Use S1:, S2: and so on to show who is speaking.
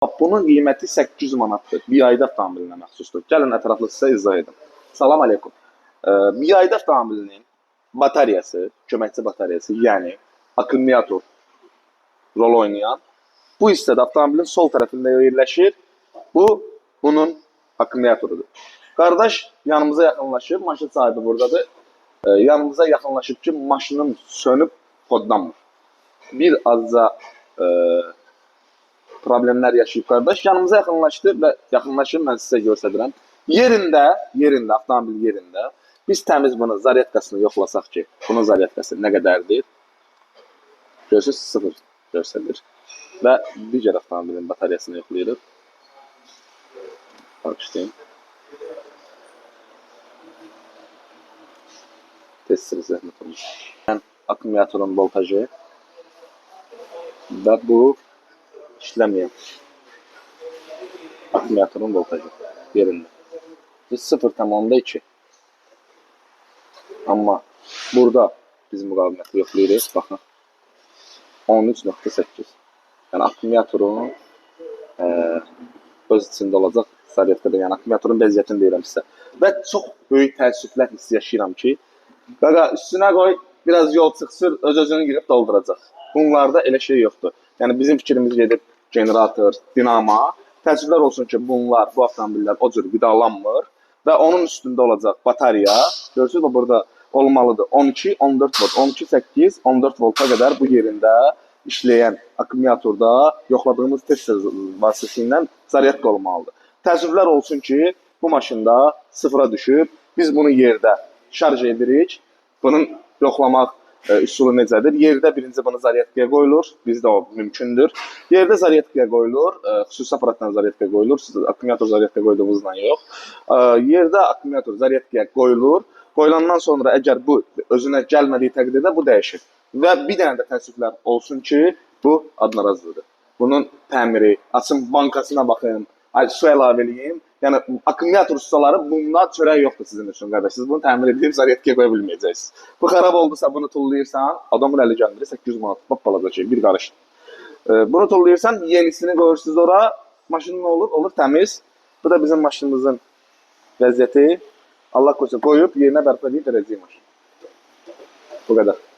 S1: Bunun qiyməti 800 manatdır. Bir ayda avtomobilinə məxsusdur. Gəlin ətraflı sizə izah edim. Salam aleykum. Bir ayda avtomobilinin bataryası, köməkçi bataryası, yəni akkumulyator rol oynayan bu hissədə avtomobilin sol tərəfində yerləşir. Bunun akkumulatorudur. Qardaş yanımıza yaxınlaşıb, maşın sahibi buradadır. Yanımıza yaxınlaşıb ki, maşının sönüb kodlanmır. Bir azca problemlər yaşayıb qardaş. Yanımıza yaxınlaşdı və yaxınlaşıb mən sizə göstərirəm. Yerində, avtomobil yerində biz təmiz bunu zaryadkasını yoxlasaq ki, bunun zaryadkası nə qədərdir? Görürsünüz, 0 göstərir. Və digər avtomobilin bataryasını yoxlayırıq. Baxışlayın. Test zəhmət olmuş. Akkumulyatorun voltajı və bu işləməyən akkumulyatorun voltajı yerində. 0,2. Amma burada biz müqaviməti yoxlayırıq. Baxın. 13,8. Yəni akkumulyatorun öz içində olacaq zaryadkada, yəni akkumulyatorun vəziyyətini deyirəm sizə. Və çox böyük təəssüflər hissi yaşayıram ki, qaqa üstünə qoy, biraz yol çıxsın, öz-özünü girib dolduracaq. Bunlarda elə şey yoxdur. Yəni bizim fikrimiz gedib generator, dinama. Təəssüflər olsun ki, bu avtomobillər o cür qidalanmır və onun üstündə olacaq batarya. Görürsünüz, burada olmalıdır 12, 14 volt, 12, 8, 14 volta qədər bu yerində işləyən akkumulyatorda yoxladığımız test vasitəsilə zaryadka olmalıdır. Təəssüflər olsun ki, bu maşında sıfıra düşüb, biz bunu yerdə şarj edirik. Bunun yoxlamaq üsulu necədir? Yerdə birinci bunu zaryadkaya qoyulur, bizdə o mümkündür. Yerdə zaryadkaya qoyulur, xüsusi aparatdan zaryadkaya qoyulur, akkumulyator zaryadkaya qoyduğumuzdan yox. Yerdə akkumulyator zaryadkaya qoyulur, qoyulandan sonra əgər bu özünə gəlmədiyi təqdirdə bu dəyişir. Və bir dənə də təəssüflər olsun ki, bu adnarazlıdır. Bunun təmiri, açın bankasına baxın, su əlavə edeyim. Yəni akkumulyator ustaları bunda çörək yoxdur sizin üçün qardaş. Siz bunu təmir edib zaryadkaya qoya bilməyəcəksiniz. Bu xarab oldusa bunu tullayırsan, adamın əli gəlmir 800 manat, balaca şey, bir qarış. Bunu tullayırsan, yenisini qoyursunuz ora, maşının olur, olur təmiz. Bu da bizim maşınımızın vəziyyəti. Allah qoysa qoyub yerinə bərpa edib verəcəyik maşın. Bu qədər.